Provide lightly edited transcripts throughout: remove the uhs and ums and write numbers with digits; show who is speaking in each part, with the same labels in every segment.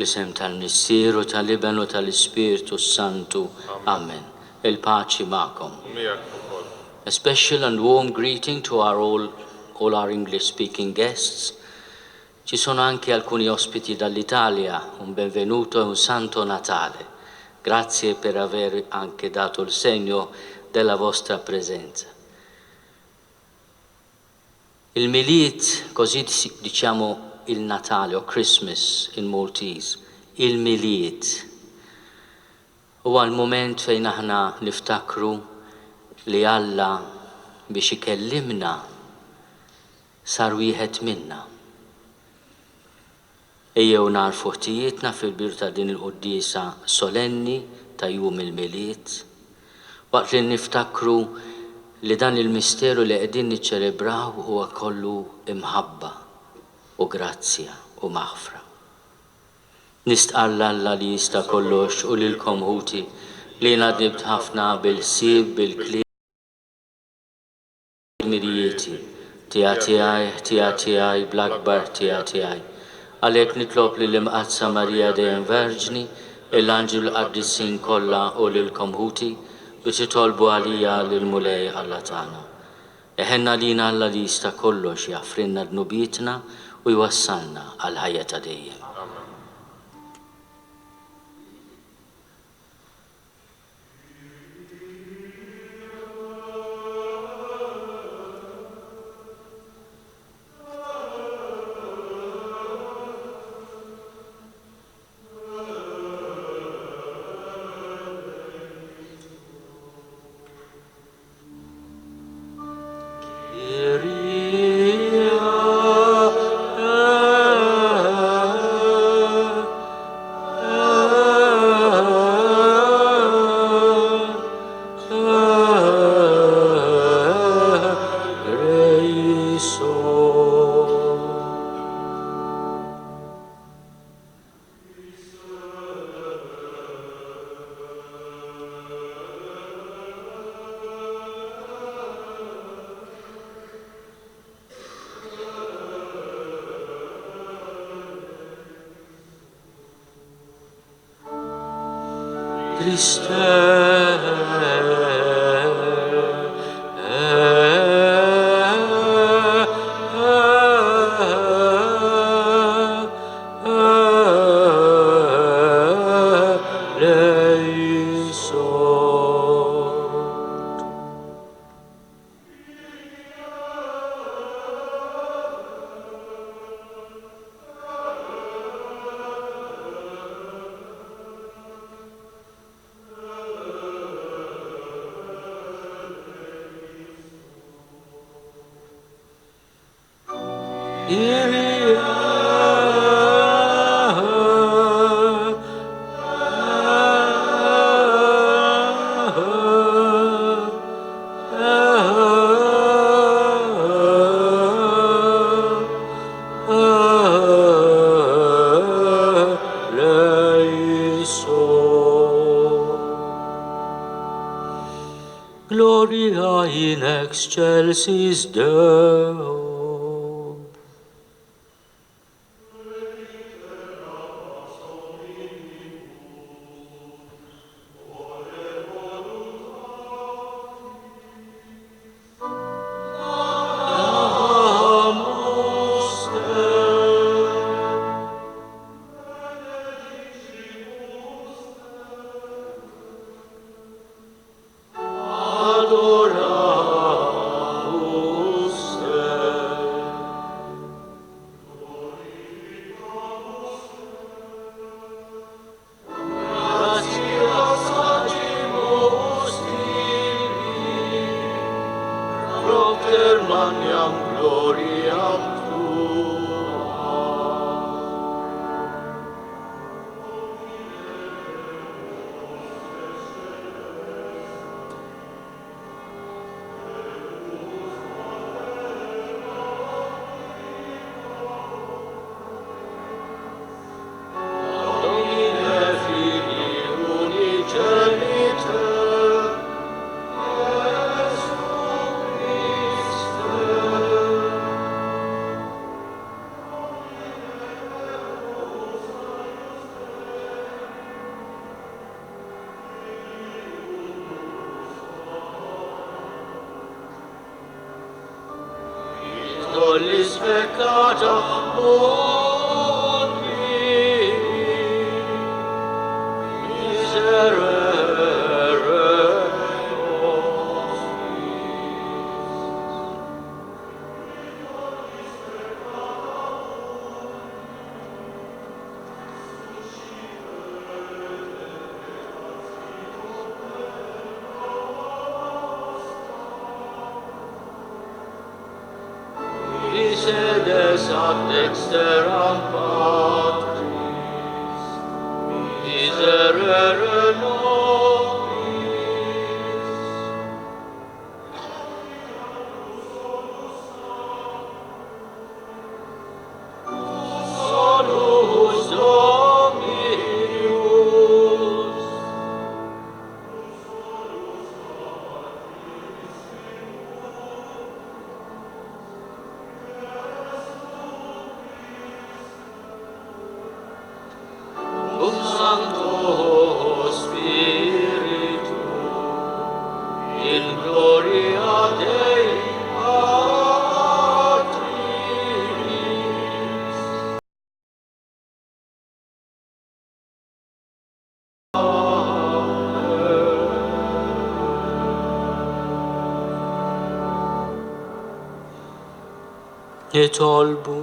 Speaker 1: Fl-isem tal-Missieru, tal-Iben u tal-Ispiritu Santu. Amen. Il-paċi ma'kom. A special and warm greeting to all our English-speaking guests. Ci sono anche alcuni ospiti dall'Italia. Un benvenuto e un santo Natale. Grazie per aver anche dato il segno della vostra presenza. Il Miliet, così diciamo il Natale o Christmas in Maltese, il Miliet. Huwa l-moment fejn aħna niftakru li Alla biex ikellimna sar wieħed minna. Ejjew narfu ħtijietna fil-bir ta' din il-Quddiesa solenni ta' jum il-Miliet, waqt li niftakru li dan il-misteru li qegħdin niċċelebraw huwa kollu imħabba u grazzja u maħfra. Nistqalla Alla li jista' kollox u lilkom ħuti li nadibt ħafna bil-sib, bil-kliem, bil-mirjieti, tiegħi, bl-akbar tiegħi. Għalhekk nitlob li l-imqazza Marija dejjem Verġni, l-Anġel qaddisin kollha u lilkom ħuti biex itolbu għalija lil-Mulej Alla tagħna. Eħenna lina Alla li jista' kollox jaffrinna dnubietna u jwassalna għal ħajja ta' dejjem.
Speaker 2: Gloria in excelsis Deo.
Speaker 1: nollis peccata omni, miserere sedes ad dexteram Patris, miserere nobis. Salus Dominus. Sancto Spiritu, in gloria Dei Patris.
Speaker 2: Nitolbu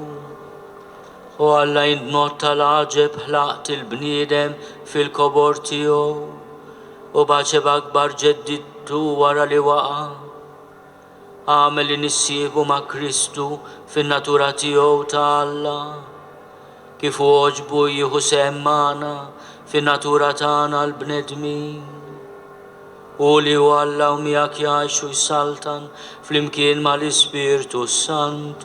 Speaker 2: u Alla jindmot tal-ħġeb ħlaqt il-bniedem fil-kobor tiegħu u baċeb akbar ġeddittu wara li waqa'. Għamel li nissiebu ma' Kristu fin-natura tiegħu ta' Alla, kif oġbu jieħu semmana fin-natura tagħna l-bnedmin. U li hu Alla u miegħek jgħixu jsaltan flimkien mal-Ispirtu Sant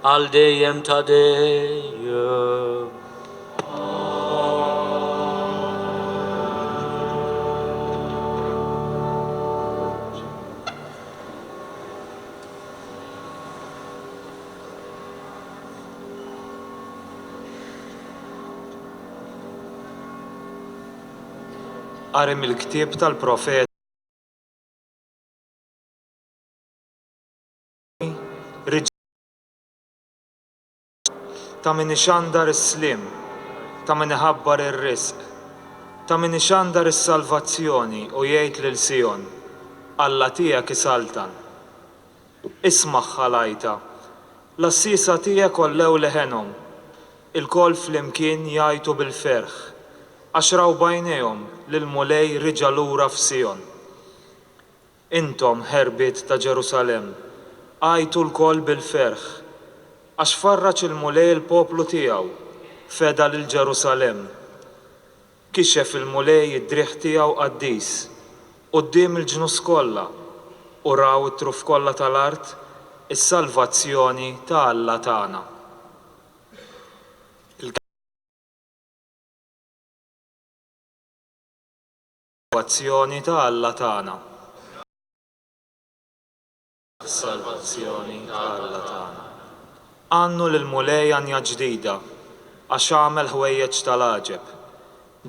Speaker 2: għal dejjem ta' dejjem.
Speaker 3: Qari mill-ktieb tal-profet ta' min ixandar is-slim, ta' min iħabbar ir-risq, ta' min ixandar is-salvazzjoni u jgħid lil Sion, Alla tiegħek isaltan. Isma' ħalajta, l-assisa tiegħek ollew leħenhom, il-kol flimkien jgħidu bil-ferħ, għax raw bajnejhom lil-mulej riġa' lura f'Sion. Intom ħerbiet ta' Ġerusalem, għajtu l-kol bil-ferħ, għax farraċ il-mulej il-poplu tiegħu, feda lil Ġerusalem. Kixef il-mulej id-driħ tiegħu qaddis, quddiem il-ġnus kollha, u raw it-truf kollha tal-art is-salvazzjoni ta' Alla tagħna. Salvazzjoni ta' Alla tagħna. Salvazzjoni ta' Alla tagħna. Għannu lil-mulej għanja ġdida, għax għamel ħwejjeġ tal-għaġeb.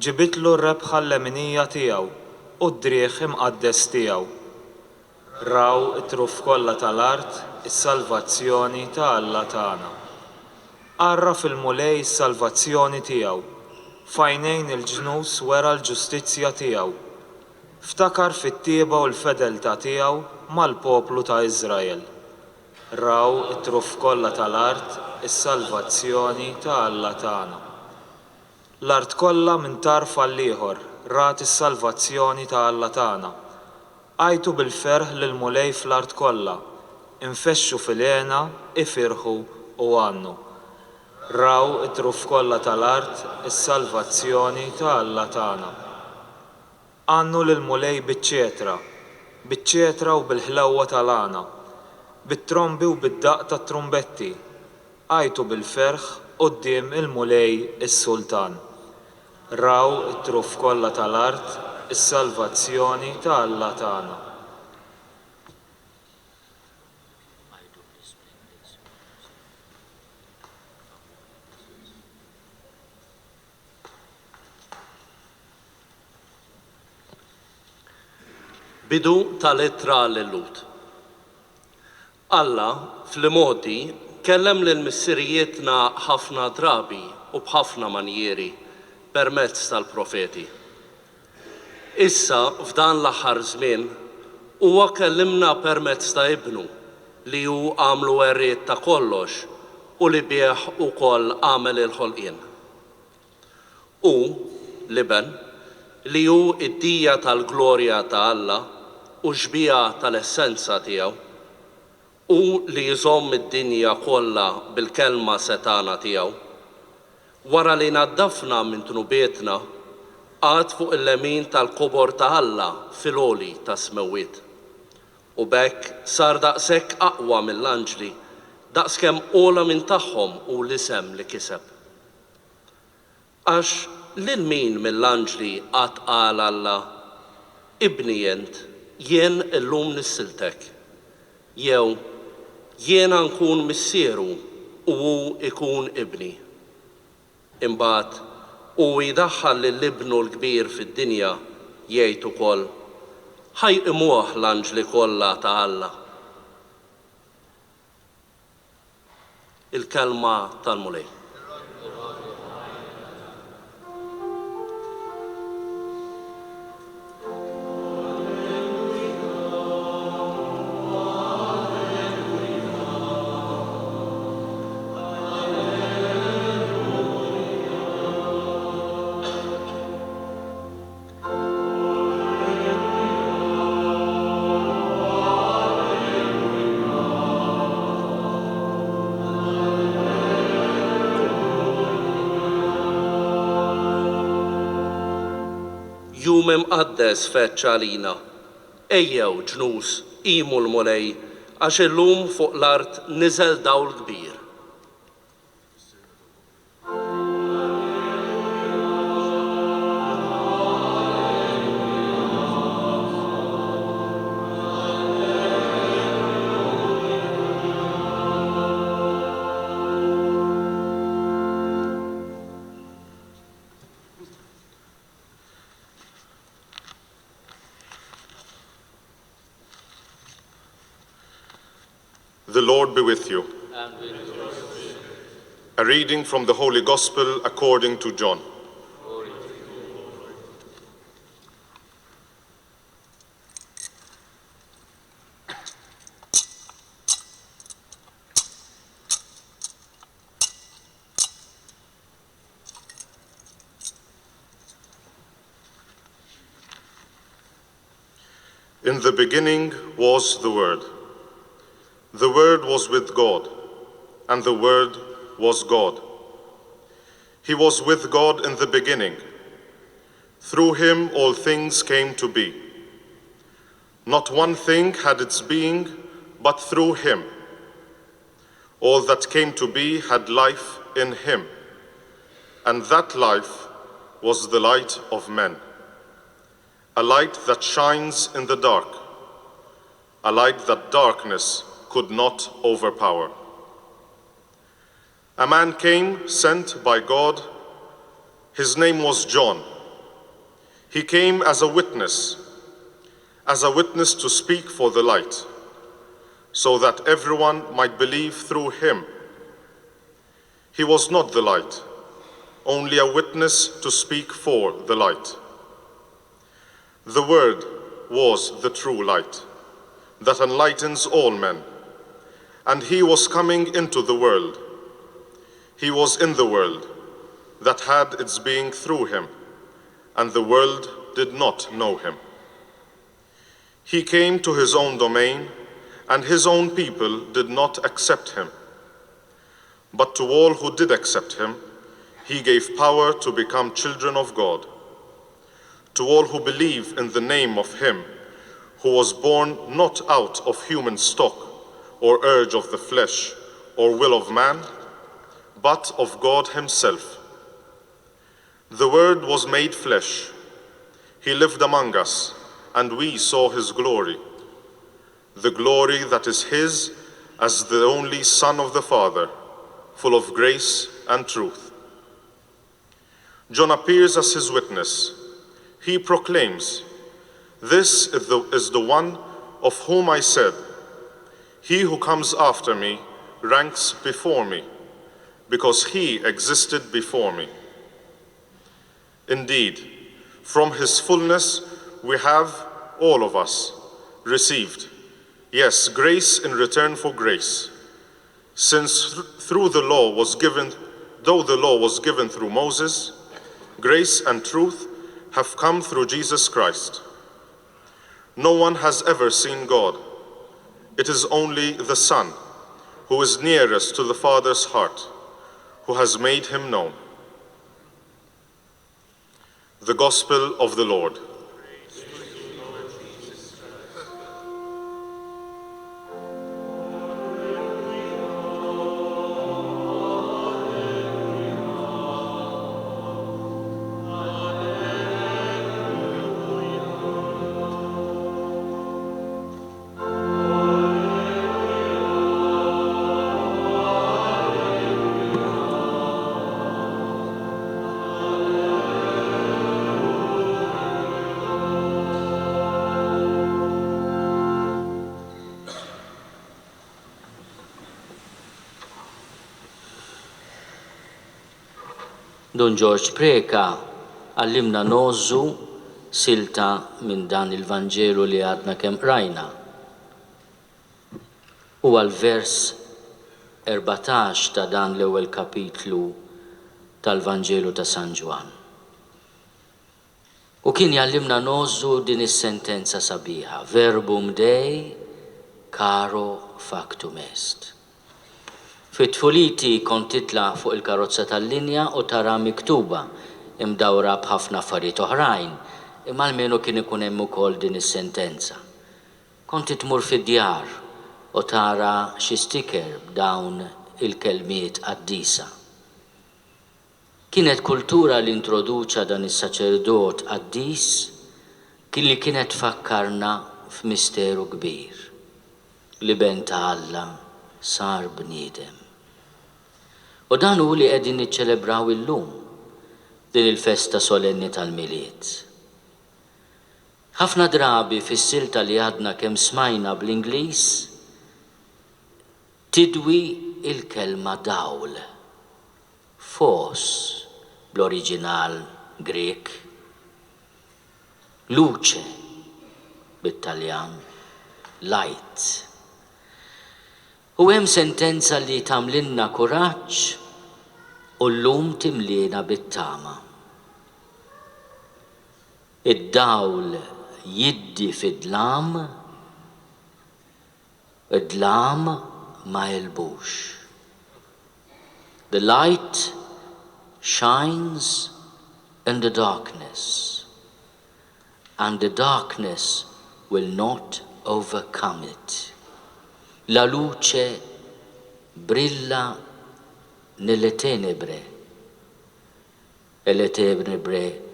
Speaker 3: Ġibitlu r-rebħa l-leminija tiegħu u d-drieħ imqaddes tiegħu. Raw it-truf kollha tal-art is-salvazzjoni ta' Alla tagħna. Għarraf il-mulej is-salvazzjoni tiegħu, fajnejn il-ġnus wera l-ġustizzja tiegħu. Ftakar fit-tieba u l-fedeltà tiegħu mal-poplu ta' Iżrael. Raw it-truf kollha tal-art is-salvazzjoni ta' Alla tagħna. L-art kollha minn tarf għal ieħor rat is-salvazzjoni ta' Alla tagħna. Għajtu bil-ferħ lil-mulej fl-art kollha, infexxu fil-għena, ifirħu u għannu. Raw it-truf kollha tal-art is-salvazzjoni ta' Alla tagħna. Għannu lil-mulej biċ-ċetra u bil-ħlewwa tal-għana, bit-trombi u bid-daqq tat-trumbetti, għajtu bil-ferħ quddiem il-mulej is-sultan. Raw it-truf kollha tal-art is-salvazzjoni ta' Alla tagħna.
Speaker 4: Bidu tal-lettra l-lut. Alla fl-modi kellem lil missirijietna ħafna drabi u b'ħafna manjieri permezz tal-profeti. Issa f'dan l-aħħar żmien huwa kellimna permezz ta' Ibnu li hu għamlu werriet ta' kollox u li bih ukoll għamel il-ħolqien. U liben li hu id-dija tal-glorja ta' Alla u xbija tal-essenza tiegħu u li jżomm id-dinja kollha bil-kelma setana tiegħu. Wara li naddafna minn tnubietna għad fuq il-lemin tal-kobor ta' Alla fil-għoli ta' smewwiet. U bekk sar daqshekk aqwa mill-anġli daqskemm ola minn tagħhom u l-isem li kiseb. Għax lil min mill-anġli qatt qal Alla, ibni jent, jien illum nissiltek, jew jiena nkun missieru u hu ikun ibni. Imbagħad u jidaħħal lill-ibnu l-kbir fid-dinja jgħid ukoll ħajqimuh l-anġli kollha ta' Alla. Il-kelma tal-mulej. Jum imqaddes feċċa għalina, ejjew ġnus qimu l-mulej għax illum fuq l-art niżel dawl kbir.
Speaker 5: The Lord be with you.
Speaker 1: And with your spirit.
Speaker 5: A reading from the Holy Gospel according to John.
Speaker 1: Glory to you.
Speaker 5: In the beginning was the Word. The Word was with God, and the Word was God. He was with God in the beginning. Through him all things came to be. Not one thing had its being but through him. All that came to be had life in him, and that life was the light of men. A light that shines in the dark, a light that darkness could not overpower. A man came sent by God. His name was John. He came as a witness to speak for the light, so that everyone might believe through him. He was not the light, only a witness to speak for the light. The Word was the true light that enlightens all men, and he was coming into the world. He was in the world that had its being through him, and the world did not know him. He came to his own domain, and his own people did not accept him. But to all who did accept him, he gave power to become children of God. To all who believe in the name of him who was born not out of human stock or urge of the flesh or will of man, but of God himself. The Word was made flesh. He lived among us, and we saw his glory, the glory that is his as the only Son of the Father, full of grace and truth. John appears as his witness. He proclaims, "This is the one of whom I said, He who comes after me ranks before me, because he existed before me. Indeed, from his fullness we have, all of us, received, yes, grace in return for grace, since though the law was given through Moses, grace and truth have come through Jesus Christ. No one has ever seen God. It is only the Son, who is nearest to the Father's heart, who has made him known. The Gospel of the Lord.
Speaker 1: Don George preka għallimna nożu silta minn dan il-Vanġelu li għadna kemm rajna. U għal-vers 14 ta' dan l-ewwel kapitlu tal-Vanġelu ta' San Ġwann. U kien jgħallimna nożu din is-sentenza sabiħa, verbum Dei caro factum est. Fit-tfuliti kont titla' fuq il-karozza tal-linja u tara miktuba imdawra b'ħafna affarijiet oħrajn, imma almenu kien ikun hemm ukoll din is-sentenza. Kont tmur fid-djar u tara xi sticker b'dawn il-kelmiet Quddiesa. Kienet kultura li introduċa dan is-saċerdot Quddies kien li kienet tfakkarna f'misteru kbir li ben ta' Alla sar bniedem. U dan hu li qegħdin niċċelebraw illum din il-festa solenni tal-miliet. Ħafna drabi fis-silta li għadna kemm smajna bl-Ingliż tidwi il-kelma dawl, fos bl-oriġinal Grek, luce bit-Taljan, light. U hemm sentenza li tagħmlilna kuraġġ u llum timliena bit-tama. Id-dawl jiddi fid-dlam, id-dlam ma jelbux. The light shines in the darkness, and the darkness will not overcome it. La luce brilla nelle tenebre e le tenebre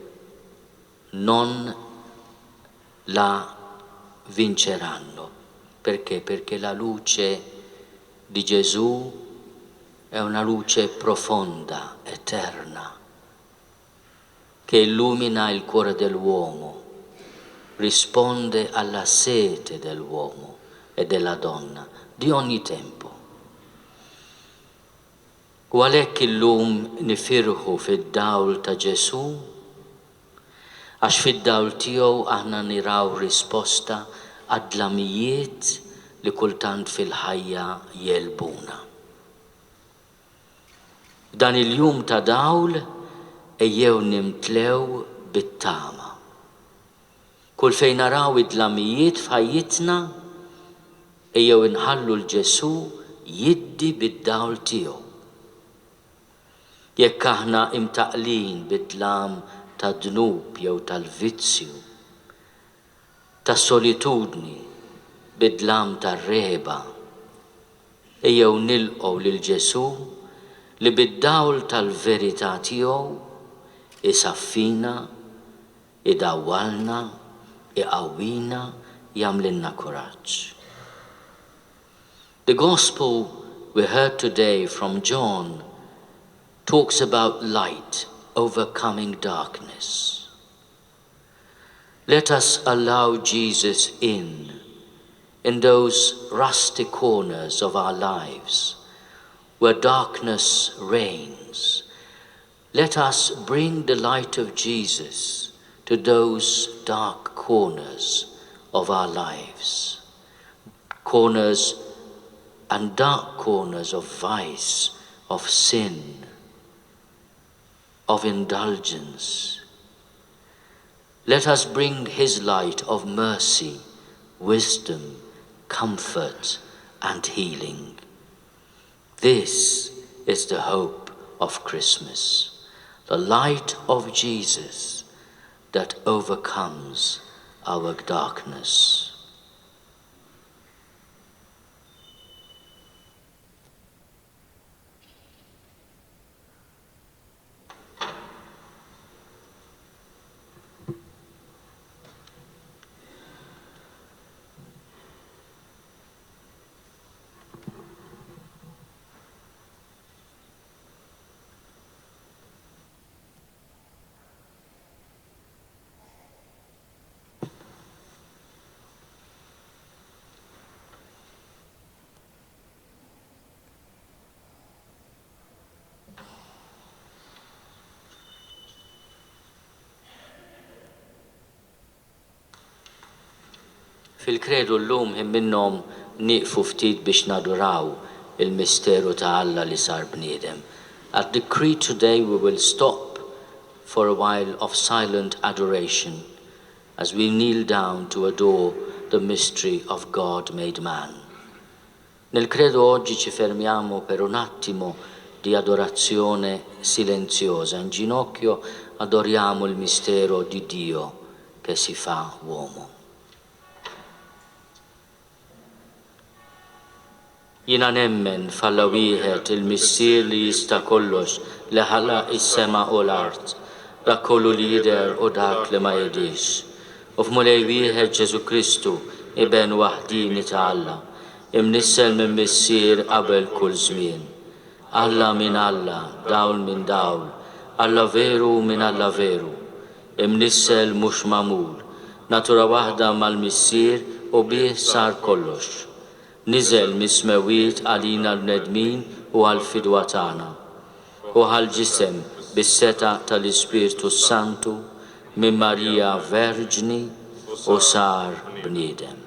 Speaker 1: non la vinceranno. Perché? Perché la luce di Gesù è una luce profonda, eterna, che illumina il cuore dell'uomo, risponde alla sete dell'uomo e della donna di ogni tempo. U għalhekk illum nifirħu fid-dawl ta' Ġesù, għax fid-dawl tiegħu aħna niraw risposta għad-dlamijiet li kultant fil-ħajja jelbuna. Dan il-jum ta' dawl ejjew nimtlew bit-tama. Kull fejn naraw id-dlamijiet f'ħajjitna ejjew inħallu l-Ġesù jiddi bid-dawl tiegħu. Jekk aħna imtaqlin bid-dlam ta' dnub jew tal-vizzju, ta' solitudni, bid-dlam tar-reba, ejjew nilqgħu lil Ġesù li bid-dawl tal-verità tiegħu isaffina, idawwalna, iqawwina, jagħmlilna kuraġġ. The gospel we heard today from John talks about light overcoming darkness. Let us allow Jesus in in those rustic corners of our lives where darkness reigns. Let us bring the light of Jesus to those dark corners of our lives, corners and dark corners of vice, of sin, of indulgence. Let us bring his light of mercy, wisdom, comfort, and healing. This is the hope of Christmas, the light of Jesus that overcomes our darkness. Fil-kredu l-lum minnom nieqfu ftit biex naduraw il-misteru ta' Alla li sar bniedem. At the creed today we will stop for a while of silent adoration as we kneel down to adore the mystery of God made man. Nel credo oggi ci fermiamo per un attimo di adorazione silenziosa. In ginocchio adoriamo il mistero di Dio che si fa uomo. Jina nemmen falla wieħed il-missier li jista' kollox li ħalaq is-sema u l-art, dak kollu li jidher u dak li ma jidhirx. U f'mulej wieħed Ġesù Kristu iben waħdini ta' Alla, imnissel minn missier qabel kull żmien. Alla minn Alla, dawl minn dawl, Alla veru minn Alla veru, imnissel mhux magħmul, natura waħda mal-missier u bih sar kollox. Niżel mismewiet għalina l-bnedmin u għal-fidwa tagħna u għal-ġisem bis-seta tal-Ispirtu Santu minn Marija Verġni u sar bniedem.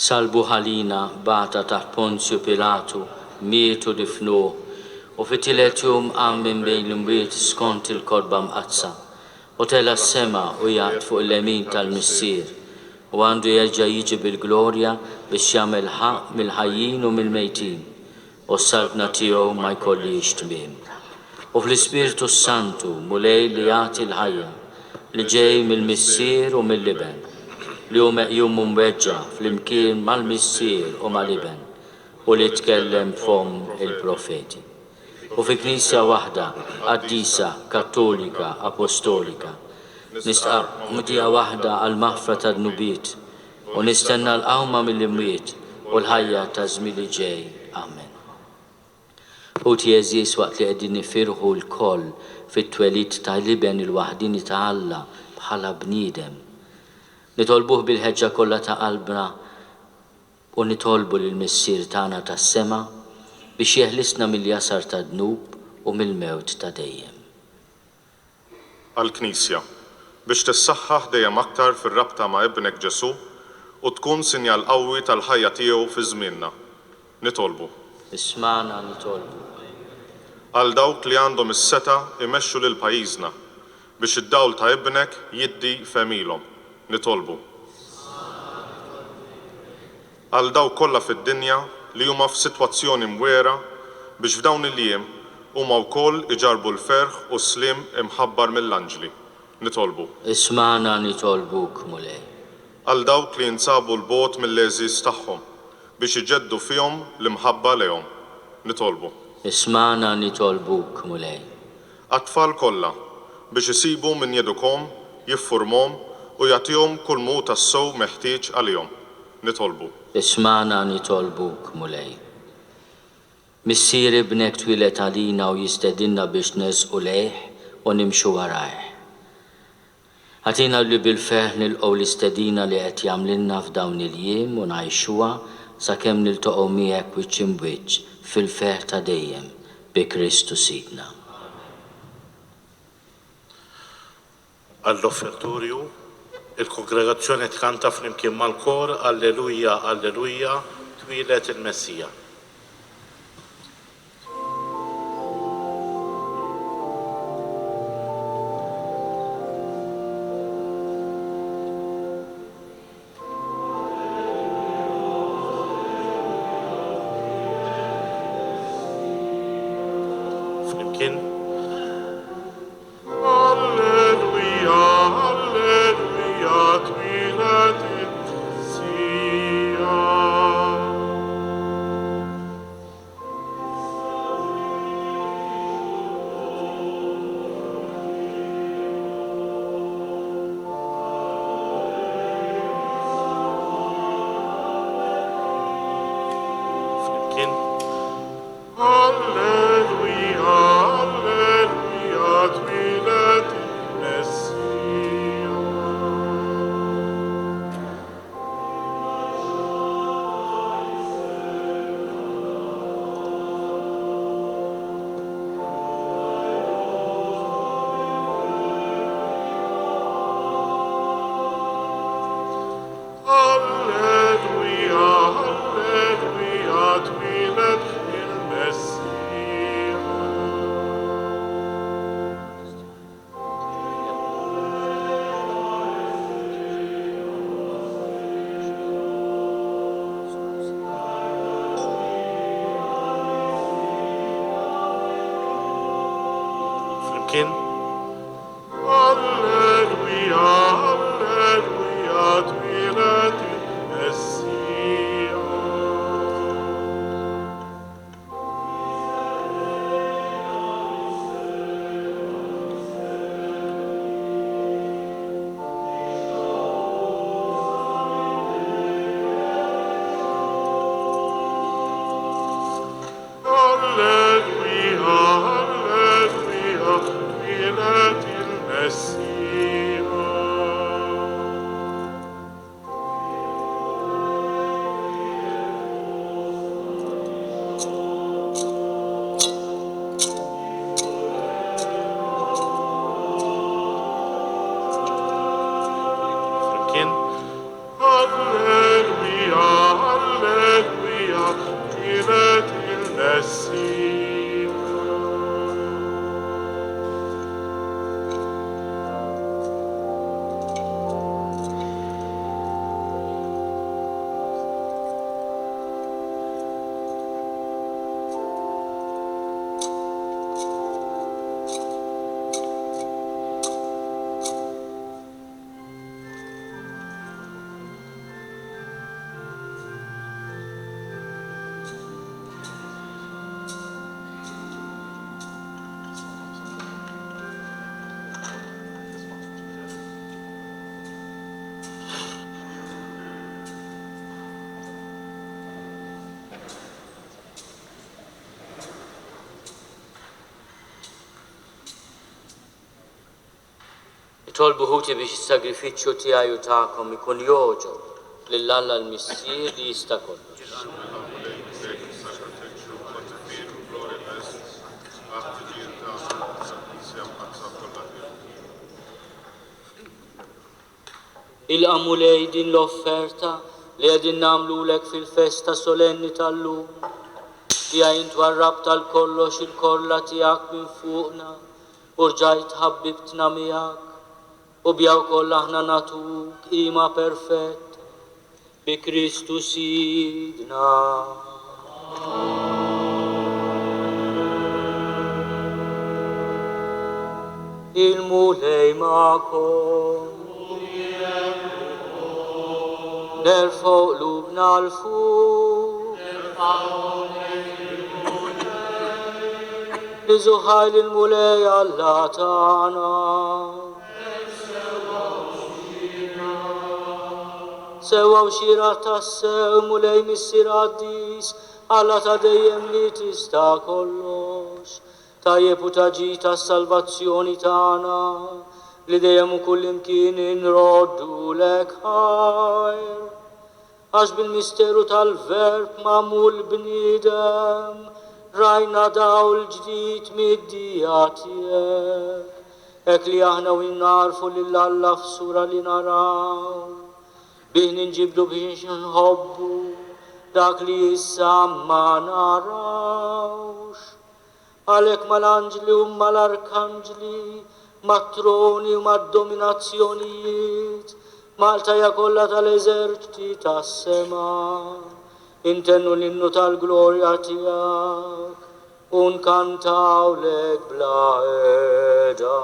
Speaker 1: Salbu ħalina bata taħt Ponzju Pilatu, mietu difnu, u fit-tielet jum qam minn bejn l-imwiet skont il-korba mqazza, u tela s-sema u jgħat fuq l-lemin tal-missier, u għandu jerġa' jiġi bil-glorja biex jagħmel ħaq mill-ħajjin u mill-mejtin, u s-salbna tiegħu ma jkollix tmiem. U fl-Ispirtu Santu mulej li jagħti l-ħajja li ġej mill-missier u mill-liben, li hu meqjum mweġġa' flimkien mal-missier u mal-liben u li tkellem f'hom il-profeti. U fi Knisja waħda, qaddisa, kattolika, apostolika, nistaq mutija waħda għal-maħfra tad-nubiet u nistenna l-qawma mill-imwiet u l-ħajja ta' żmien li ġej. Amen. U tjeżis waqt li qegħdin nifirħu l-koll fit-twelid ta' liben il-waħdini ta' Alla bħala bniedem. Nitolbuh bil-ħeġġa kollha ta' qalbna u nitolbu lill-missier tagħna tas-sema biex jeħlisna mill-jasar ta' dnub u mill-mewt ta' dejjem.
Speaker 5: Għall-Knisja biex tissaħħaħ dejjem aktar fir-rabta ma' ibnek Ġesù u tkun sinjal qawwi tal-ħajja tiegħu fi żmienna. Nitolbu.
Speaker 1: Isma'na nitolbu.
Speaker 5: Għal dawk li għandhom is-seta imexxu lil pajjiżna biex id-dawl ta' ibnek jiddi femilhom. nitolbu. Għal daw kollha fid-dinja li huma f'sitwazzjoni mwera biex f'dawn il-jiem huma wkoll iġarbu l-ferħ u s-slim imħabbar mill-anġli, nitolbu.
Speaker 1: Ismana nitolbuk mulej.
Speaker 5: Għal dawk li jinsabu l-bot mill-leżis tagħhom biex iġeddu fihom l-imħabba lehom, nitolbu.
Speaker 1: Ismana nitolbuk mulej.
Speaker 5: Għat-tfal kollha biex isibu min jedukhom, jiffurmhom u jagħtihom kull mu tas-sew meħtieġ għalihom, nitolbu.
Speaker 1: Ismana nitolbuk mulej. Missier ibnek twilet għalina u jistedinna biex nesqu lejh u nimxu warajh. Għatina li bil-ferħ nilqgħu l-istedina li qed jagħmlilna f'dawn il-jiem u ngħixuha sakemm niltaqgħu miegħek wiċċ imwiċċ fil-ferħ ta' dejjem bi Kristu Sidna.
Speaker 6: Għall-offertorju, il-kongregazzjoni tkanta flimkien mal-kor Alleluja, Alleluja, twilet il-Messija. Flimkien. Flimkien.
Speaker 7: Alleluja, Alleluja, twilet il-Messija. Alleluja, Alleluja, twilet il-Messija.
Speaker 6: Flimkien.
Speaker 7: Alleluja, Alleluja, twilet il-Messija.
Speaker 1: Tolbu ħuti biex is-sagrifiċċju tiegħi u tagħkom ikun joġob lill-Alla l-Missier li jista' kollox. Il-qamu lej din l-offerta li qegħdin nagħmlulek fil-festa solenni tal-lum. Tiegħi intwarrab tal-kollox il-kollha tiegħek minn fuqna u rġajt ħabbibtna miegħek.
Speaker 2: u bjaw koll aħna natuk ima perfett bi Kristu Sidna. Il-mulej ma'kom nerfgħu qlubna l-fuq li żuħajl il-mulej Alla tagħna sewwa xira tassew mulej missier qaddis Alla ta' dejjem li tista' kollox tajjeb u taġi tas-salvazzjoni tagħna li dejjem u kull imkien inroddu lek ħajr. Għax bil-misteru tal-verb magħmul bniedem rajna dawl ġdid mid-dija tiegħek. Hekk li aħna u narfu lil Alla f'sura li naraw. Bih ninġibdu biex nħobbu dak li issa ma narawx. Għalek mal-anġli u mal-arkanġli, mat-troni u mad-dominazzjonijiet, mal-tajja kollha tal-eżerċiti tas-sema, intennu l-innu tal-glorja tiegħek u nkantawlek bla eda.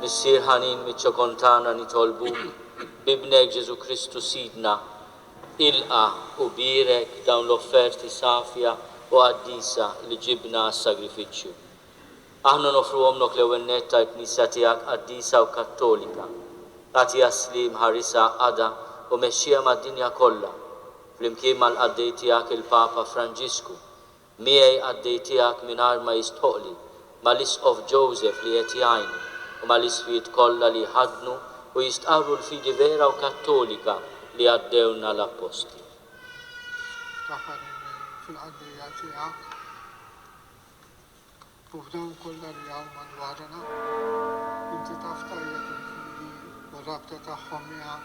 Speaker 2: Missier ħanin miċ-ċokontana nitolbu bibnek Ġesù Kristu Sidna ilqa u birek dawn l-offerti safja u qaddisa li ġibna għas-sagrifiċċju. Aħna nofruhomlok l-ewwel nett tal-Knisja tiegħek qaddisa u kattolika, tagħtiha slim ħarisa għada u mexxija mad-dinja kollha, flimkien mal-qaddej tiegħek il-Papa Franġisku, miegħi qaddej tiegħek mingħajr ma jistħoqli mal-Isqof Joseph li qed jgħinni u mal-isfijiet kollha li ħadnu u jistqarru l-fidi vera u kattolika li għaddewna l-apposti.
Speaker 8: Taħar fil-qaddija tiegħek u f'dawn kollha li hawn madwarna, inti taf tajjeb il-fidi u rabta tagħhom miegħek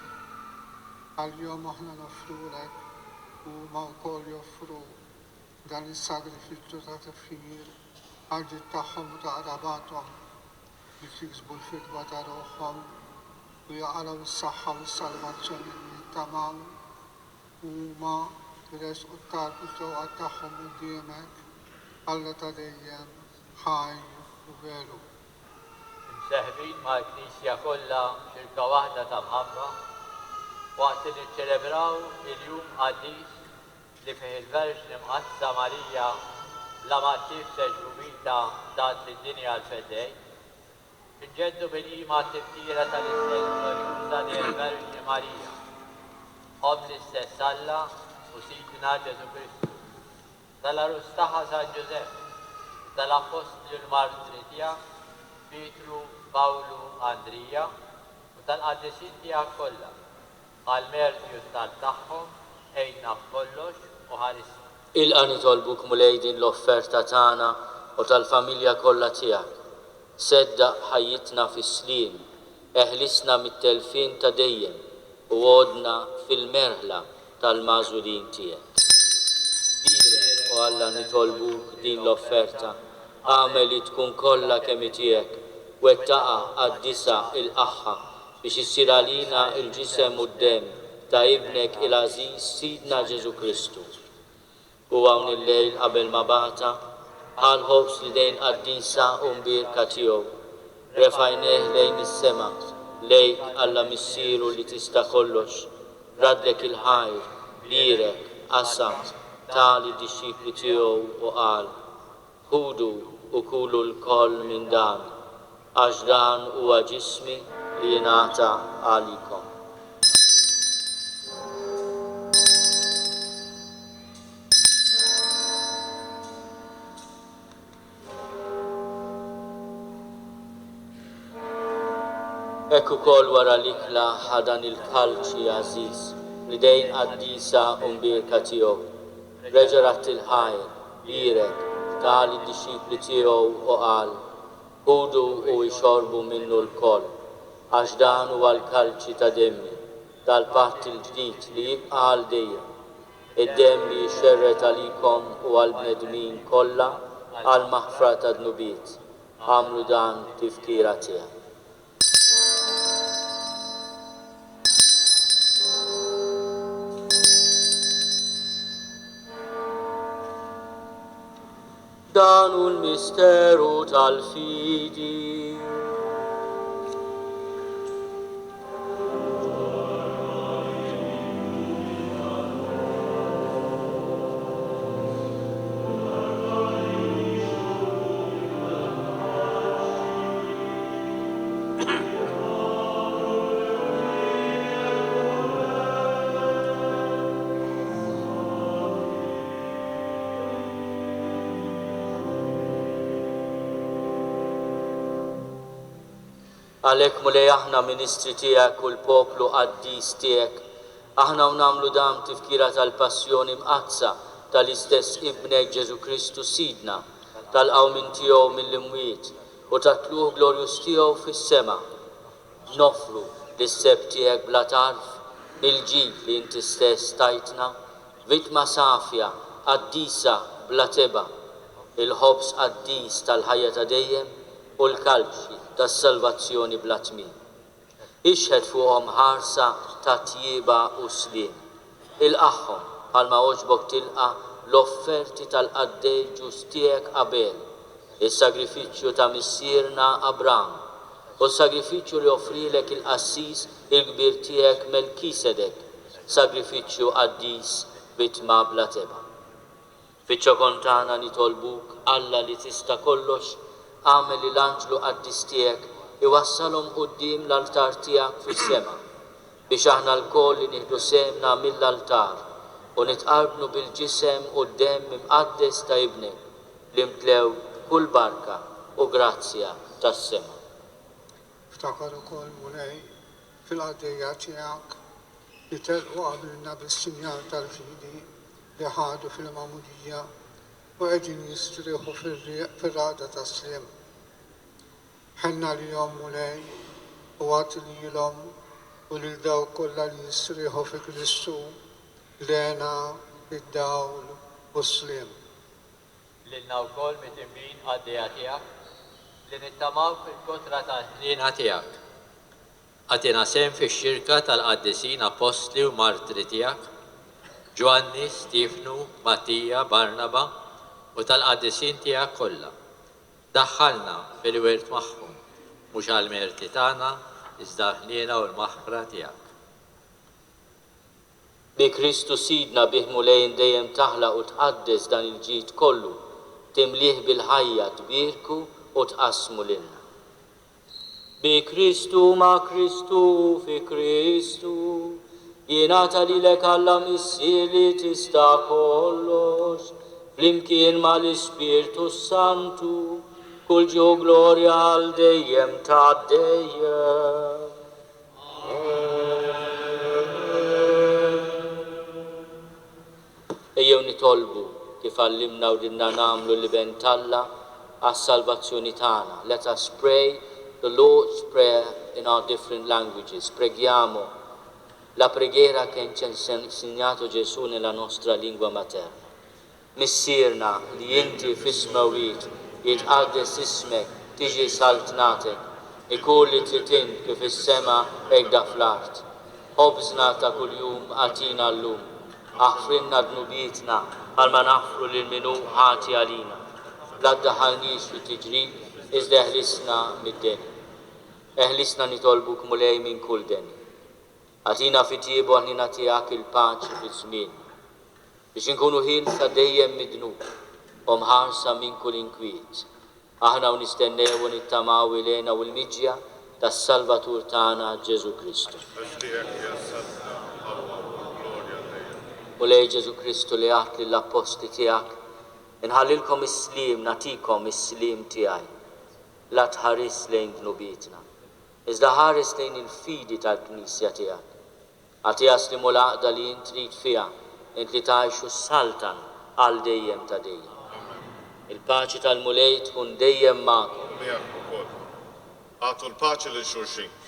Speaker 8: għal-jom aħna nofrulek u ma wkoll joffru dan is-sagrifiċċju ta' tifħir għal-ġid tagħhom u ta' qrabathom li jiksbu l-fidwa ta' ruħhom u jaqalaw is-saħħa u s-salvazzjoni li jittamaw huma jresqu t-talbu sewqa tagħhom quddiemek Alla ta' dejjem ħaj u veru.
Speaker 2: Mseħbin mal Knisja kollha xirka waħda ta' mħabba waqt li niċċelebraw il-jum qaddis li fih il-Verġni Mqazza Marija lama tiftex ġubita dat fid-dinja l-fedej, inġeddu bil-ima t-tifkira tal-istess glorjuża del-Verġi Marija, ob l-istess Alla u Sidna Ġesù Kristu, tal-arus taħħa San Ġosef, tal-apostli l-martri tiegħek, Pietru, Pawlu, Andrija, u tal-qaddisin tiegħek kollha, għal-mertju tal-tagħhom, ejna b'kollox u ħarisna.
Speaker 1: Il-qa nitolbuk mulej din l-offerta tagħna u tal-familja kollha tiegħek. Sedda ħajjitna fis-sliem, eħlisna mit-telfin ta' dejjem u għodna fil-merħla tal-mażulin tiegħek. Birek u Alla nitolbuk din l-offerta, għamel li tkun kollha kemm tiegħek, wettaqa għad-disa il-qaħħa biex issir għalina il-ġisem u d-dem ta' ibnek il-Aziz Sidna Ġesù Kristu. U għawn il-lejl qabel ma bata, ħalħobs li dejn qaddisa u mbirka tiegħu, refajneħ lejn is-sema, lejk Alla missieru li tista' kollox, radlek il-ħajr, lirek, qasam, tali disċipli tiegħu u qal, ħudu u kulu l-koll minn dan, għax dan huwa ġismi li jingħata għalikom. Ekku kol wara l-ikla ħadan il-kalċi Aziz li dejn qaddisa u mbirka tiegħu, reġarat il-ħajr, lirek, tali d-disċipli tiegħu u qal, ħudu u jxorbu minnu l-koll, għax dan huwa l-kalċi ta' demmi, tal-patt il-ġdid li jibqa' għal dejjem, id-demm li jxerret għalikom u għal-bnedmin kollha għal-maħfra ta' dnubiet, għamlu dan tifkira tiegħek. Dan hu l-misteru tal-fidi. Għalek mulej aħna ministri tiegħek u l-poplu qaddis tiegħek, aħna u namlu dam tifkira tal-passjoni mqazza tal-istess ibnek Ġesù Kristu Sidna, tal-qawmin tiegħu mill-imwiet u tatluh glorjus tiegħu fis-sema. Nofru l-seb tiegħek bla tarf, il-ġid li inti stess tajtna, vittma safja, qaddisa bla teba, il-ħobs qaddis tal-ħajja ta' dejjem u l-kalċi tas-salvazzjoni bla tmiem. Ixħed fuqhom ħarsa ta' tjieba u sliem. Il-qaħħom bħalma oġbok tilqa l-offerti tal-qaddej ġus tiegħek Abel, is-sagrifiċċju ta' missierna Abram, u s-sagrifiċċju li offrilek il-qassis il-kbir tiegħek Melkisedek, sagrifiċċju qaddis vittma bla teba. Fiċ-ċokontana nitolbuk Alla li tista' kollox, għamel li l-anġlu qaddis tiegħek iwassalhom quddiem l-altar tiegħek fis-sema biex aħna l-koll li nieħdu semna mill-altar u nitqarbnu bil-ġisem u d-demm imqaddes ta' ibnek li mtlew kull barka u grazzja tas-sema.
Speaker 8: Ftakar ukoll mulej fil-għaddejja tiegħek li telqu qabilna bis-sinjal tal-fidi li ħadu fil-Magħmudija u qegħdin jistrieħu fir-raqda tas-sliem. Ħenna lihom mulej u għad lilhom u lil dawk kollha li jistrieħu fi Kristu lena id-dawl u s-sliem.
Speaker 2: Lilna wkoll mit-imrin għaddejja tiegħek li nittamaw fil-kotra tal-ħliena tiegħek. Għatina sem fix-xirka tal-qaddisin apostli u martri tiegħek, Ġwanni, Stifnu, Mattija, Barnaba u tal-qaddisin tiegħek kollha. Daħħalna fil-wirt magħhom, mhux għall-merti tagħna, iżda ħliena u l-maħfra tiegħek.
Speaker 1: Bi Kristu Sidna bih mulejn dejjem taħlaq u tqaddes dan il-ġid kollu,
Speaker 2: timliħ bil-ħajja tbirku u tqasmu lilna. Bi Kristu ma' Kristu fi Kristu, jingħata lilek Alla missier li tista' kollox, flimkien mal-Ispirtu Santu, kull ġu glorja għal dejjem ta' dejjem. Ejjew nitolbu kif għallimna u dinna namlu li ben Alla għas-salvazzjoni tagħna. Let us pray the Lord's Prayer in our different languages. Preghiamo la preghiera che ci ha insegnato Gesù nella nostra lingua materna. Missierna li inti fis-Mawlid jitqaddes ismek tiġi saltnatek ikun li trid kif is-sema hekk fl-art. Ħobżna ta' kuljum għatina llum, aħfrinna dnubietna għal ma naħfru lil minu ħati għalina. La ddaħħalniex fi tiġrib iżda eħlisna mid-deni. Eħlisna nitolbuk mulej minn kull deni. Għatina fi tiebu ħnina tiegħek il-paċi fiż-żmien biex inkunu ħilsa dejjem midnub u mħarsa minn kull inkwiet. Aħna u nistennew u nittamaw ilena u l-miġja tas-Salvatur tagħna Ġesu Kristu. U lej Ġesu Kristu li għat lill-apposti tiegħek, inħallilkom is-slim, natikom is-slim tiegħi. La tħares lejn dnubietna, iżda ħares lejn il-fidi tal-Knisja tiegħek. Għatiha slimu l-għaqda li int trid fiha, int li tgħixu s-saltan għal dejjem ta' dejjem. Il-paċi tal-mulej tkun dejjem magħkom.
Speaker 5: Għatu l-paċi lil xulxin.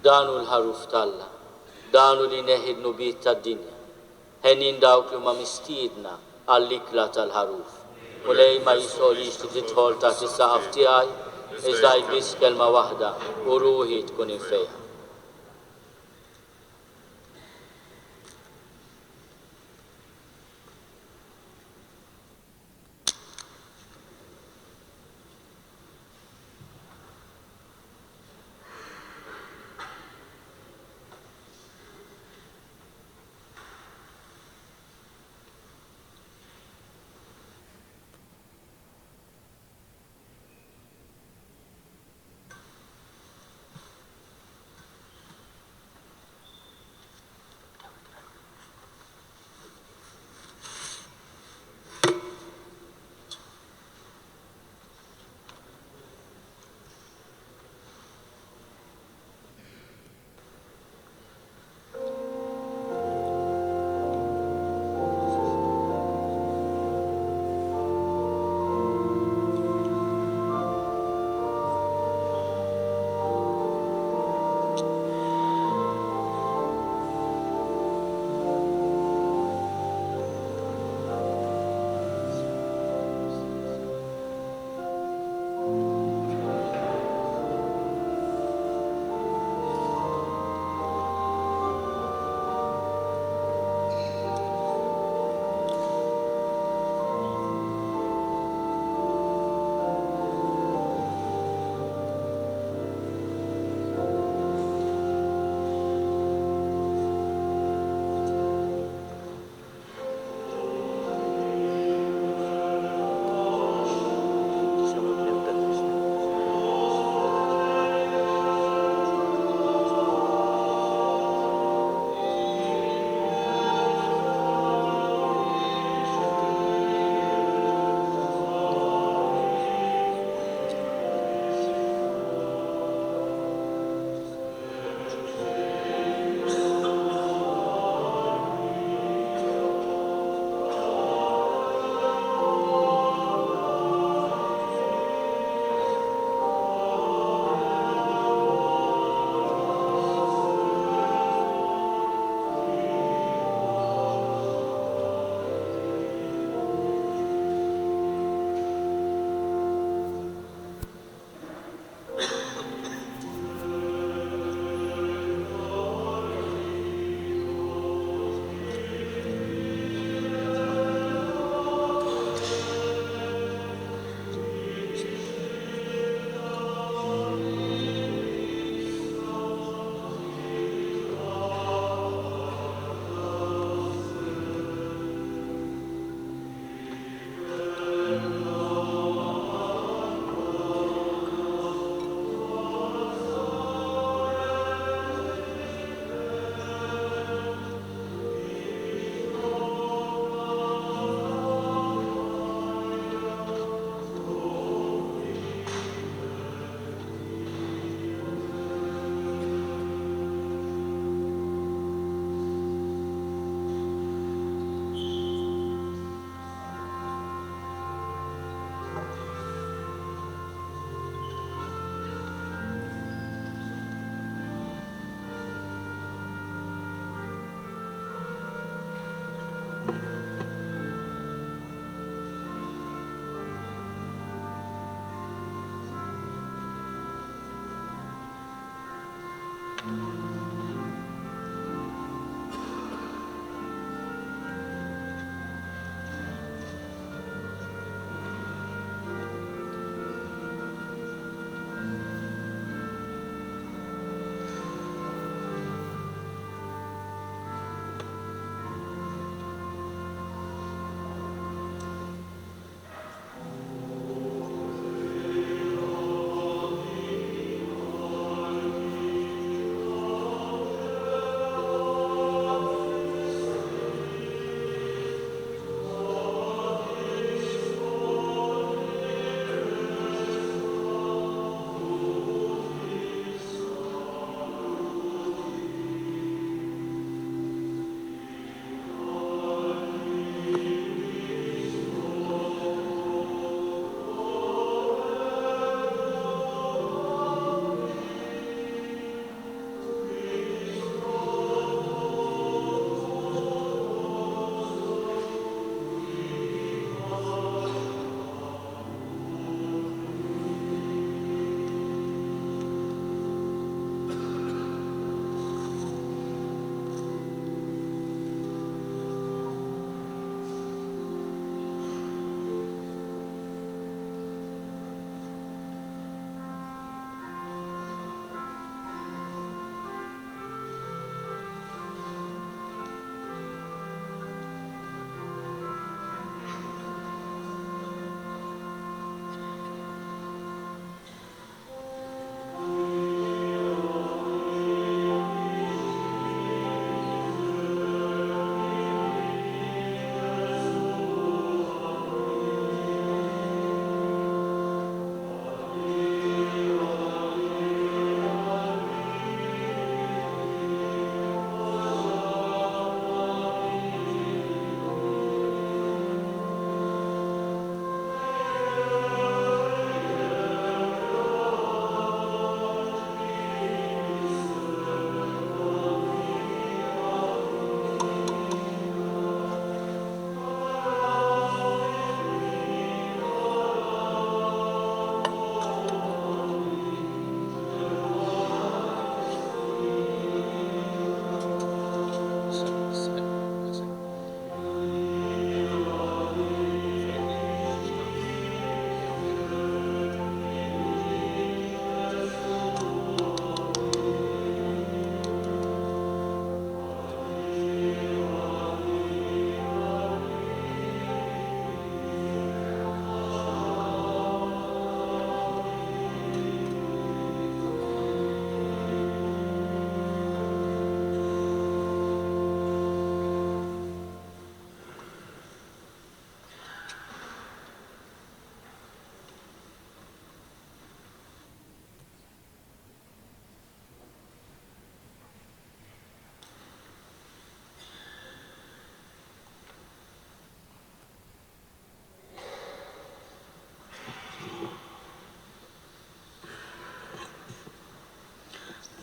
Speaker 2: Danu l-ħaruf talla, danu li neħid nubiet tad-dinja. Ħenin dawk li ma mistiedna għall-ikla tal-ħaruf. U lej ma jisolix titħol ta' is-saqaf tiegħi, iżda biss kelma waħda u ruħi tkun infejħa.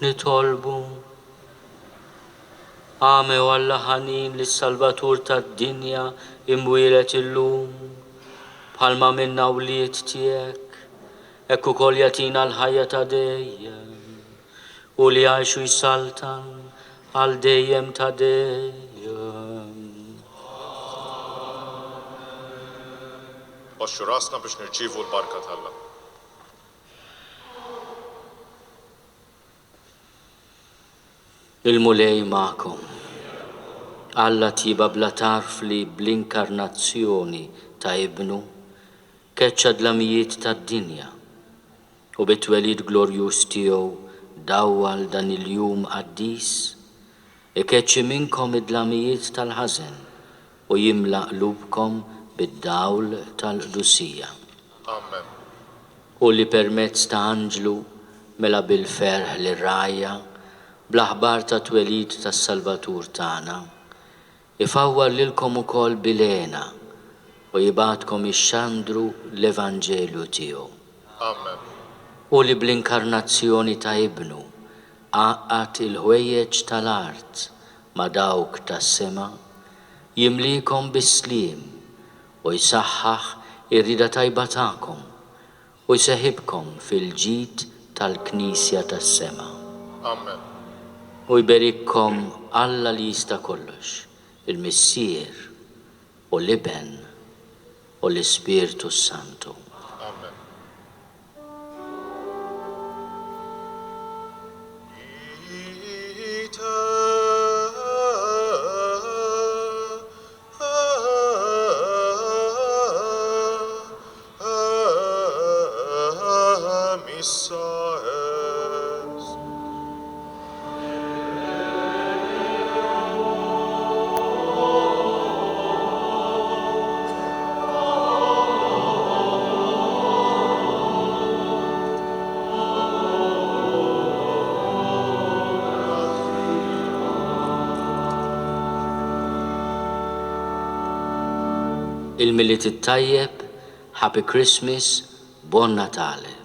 Speaker 1: nitolbu. Għame u Alla ħanin li s-Salvatur tad-dinja imwilet illum, bħalma minna wliet tiegħek, hekk ukoll jatina l-ħajja ta' dejjem, u li għajxu jsaltan għal dejjem ta' dejjem.
Speaker 5: Baxxu rasna biex nirċievu l-barka tal-Alla.
Speaker 1: Il-mulej ma'kom. Alla tiba bla tarf li bl-inkarnazzjoni ta' ibnu keċċa dlamijiet tad-dinja u bit-twelid glorjus tiegħu dawwal dan il-jum qaddis ikeċċi minnkom id-dlamijiet tal-ħażen u jimla qlubkom bid-dawl tal-qdusija.
Speaker 5: Amen.
Speaker 1: U li permezz ta' anġlu mela bil-ferħ lir-rajja bl-aħbar ta' twelid tas-Salvatur tagħna, ifawwar lilkom ukoll bilena u jibgħatkom ix-xandru l-Evanġelju tiegħu.
Speaker 5: Amen.
Speaker 1: U li bl-inkarnazzjoni ta' ibnu għaqqat il-ħwejjeġ tal-art ma' dawk tas-sema, jimlikom bis-sliem u jsaħħaħ ir-rida tajba tagħkom u jseħibkom fil-ġid tal-Knisja tas-sema.
Speaker 5: Amen.
Speaker 1: U jberikkom Alla li jista' kollox, il-Missier u l-Iben u l-Ispirtu Santu.
Speaker 5: Amen.
Speaker 1: Il-Milit it-tajjeb, Happy Christmas, Buon Natale.